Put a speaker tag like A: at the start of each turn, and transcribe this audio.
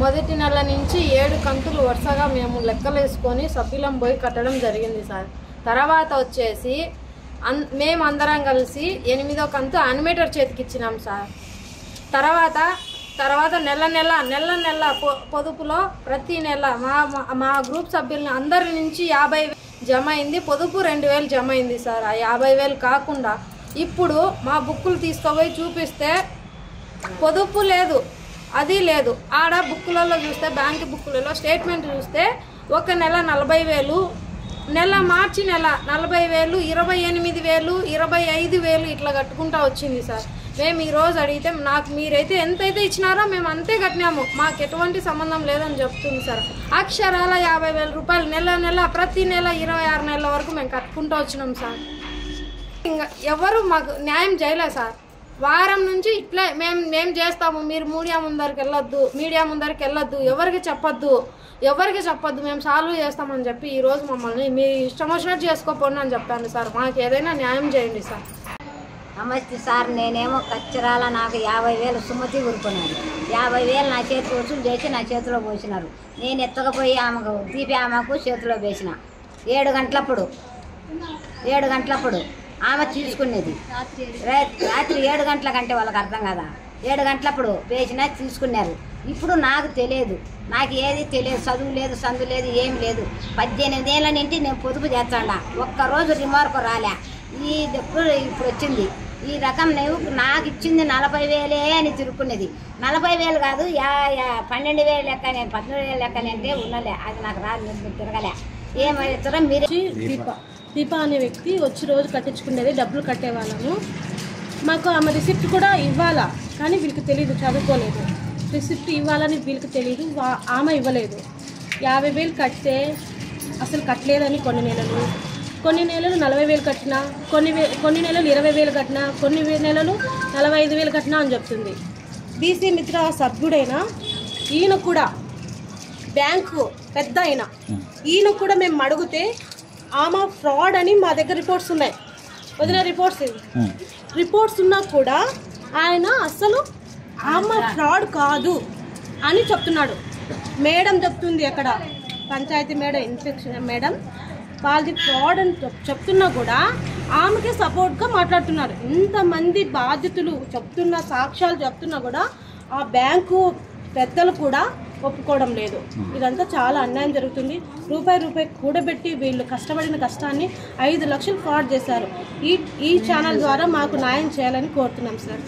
A: మొదటి నెల నుంచి 7 కంతులు వరుసగా మేము లెక్కలేసుకొని సభ్యులం పోయి కట్టడం జరిగింది సార్. తర్వాత వచ్చేసి మేమందరం కలిసి 8వ కంతు యానిమేటర్ చేతికి ఇచ్చినాం సార్. తర్వాత నెల పొదుపులో ప్రతి నెల మా గ్రూప్ సభ్యులని అందరి నుంచి 50,000 జమ అయింది. పొదుపు 2,000 జమ అయింది సార్. ఆ 50,000 కాకుండా ఇప్పుడు మా బుక్కులు తీసుకుపోయి చూపిస్తే పొదుపు లేదు, అది లేదు. ఆడ బుక్కులలో చూస్తే, బ్యాంక్ బుక్కులలో స్టేట్మెంట్ చూస్తే ఒక నెల 40,000, మార్చి నెల 40,000, 28,000, 25,000 ఇట్లా కట్టుకుంటా వచ్చింది సార్. మేము ఈరోజు అడిగితే నాకు మీరైతే ఎంతైతే ఇచ్చినారో మేము అంతే కట్టినాము, మాకు ఎటువంటి సంబంధం లేదని చెప్తుంది సార్. అక్షరాల 50,000 రూపాయలు నెల ప్రతి నెల 26 నెలల వరకు మేము కట్టుకుంటూ వచ్చినాం సార్. ఇంకా ఎవరు మాకు న్యాయం చేయలేదు సార్. వారం నుంచి ఇట్లా మేము చేస్తాము, మీరు మీడియా ముందరికి వెళ్ళొద్దు, ఎవరికి చెప్పొద్దు, మేము సాల్వ్ చేస్తామని చెప్పి ఈరోజు మమ్మల్ని మీరు ఇష్టం వచ్చినట్టు చేసుకోపోండి అని చెప్పాను సార్. మాకు ఏదైనా న్యాయం చేయండి సార్.
B: నమస్తే సార్, నేనేమో కచ్చరాల నాకు 50,000 సుమతి ఊరుకున్నాను. 50,000 నా చేతికి వసూలు చేసి నా చేతిలో పోసినారు. నేను ఎత్తకపోయి ఆమెకు ఆమెకు చేతిలో వేసిన 7 గంటలప్పుడు ఆమె తీసుకునేది. రాత్రి 7 గంటల కంటే వాళ్ళకి అర్థం కదా. 7 గంటలప్పుడు వేసినా తీసుకున్నారు. ఇప్పుడు నాకు తెలియదు, నాకు ఏది తెలియదు, చదువు లేదు, సందు లేదు, ఏం లేదు. 18 ఏళ్ళ నుండి నేను పొదుపు చేస్తాడా, ఒక్కరోజు రిమార్క్ రాలే. ఇప్పుడు వచ్చింది ఈ రకం. నాకు ఇచ్చింది 40,000 అని తిరుక్కునేది. 40,000 కాదు, 12,000 లెక్క, నేను 14,000 లెక్క అంటే ఉన్నలే. అది నాకు రాదు, తిరగలే. ఏమవుతారో మీరు.
C: దీప అనే వ్యక్తి వచ్చి రోజు కట్టించుకునేది, డబ్బులు కట్టేవాళ్ళము. మాకు ఆమె రిసిప్ట్ కూడా ఇవ్వాలా, కానీ వీళ్ళకి తెలియదు, చదువుకోలేదు. రిసిప్ట్ ఇవ్వాలని వీళ్ళకి తెలియదు, ఆమె ఇవ్వలేదు. 50,000 కడితే అసలు కట్టలేదని కొన్ని నెలలు 40,000 కట్టినా, కొన్ని నెలలు 20,000 కట్టినా, కొన్ని నెలలు 45,000 కట్టినా అని చెప్తుంది. బీసీ మిత్ర సభ్యుడైనా ఈయన కూడా బ్యాంకు పెద్ద అయినా ఈయన కూడా మేము అడిగితే ఆమె ఫ్రాడ్ అని మా దగ్గర రిపోర్ట్స్ ఉన్నాయి, వదిన రిపోర్ట్స్ ఉన్నా కూడా ఆయన అసలు ఆమె ఫ్రాడ్ కాదు అని చెప్తున్నాడు. మేడం చెప్తుంది, అక్కడ పంచాయతీ మేడం, ఇన్స్పెక్షన్ మేడం వాళ్ళది ఫ్రాడ్ అని చెప్తున్నా కూడా ఆమెకే సపోర్ట్గా మాట్లాడుతున్నారు. ఇంతమంది బాధితులు చెప్తున్న సాక్ష్యాలు చెప్తున్నా కూడా ఆ బ్యాంకు పెద్దలు కూడా ఒప్పుకోవడం లేదు. ఇదంతా చాలా అన్యాయం జరుగుతుంది. రూపాయి కూడబెట్టి వీళ్ళు కష్టపడిన కష్టాన్ని 5 లక్షలు ఫ్రాడ్ చేశారు. ఈ ఛానల్ ద్వారా మాకు న్యాయం చేయాలని కోరుతున్నాం సార్.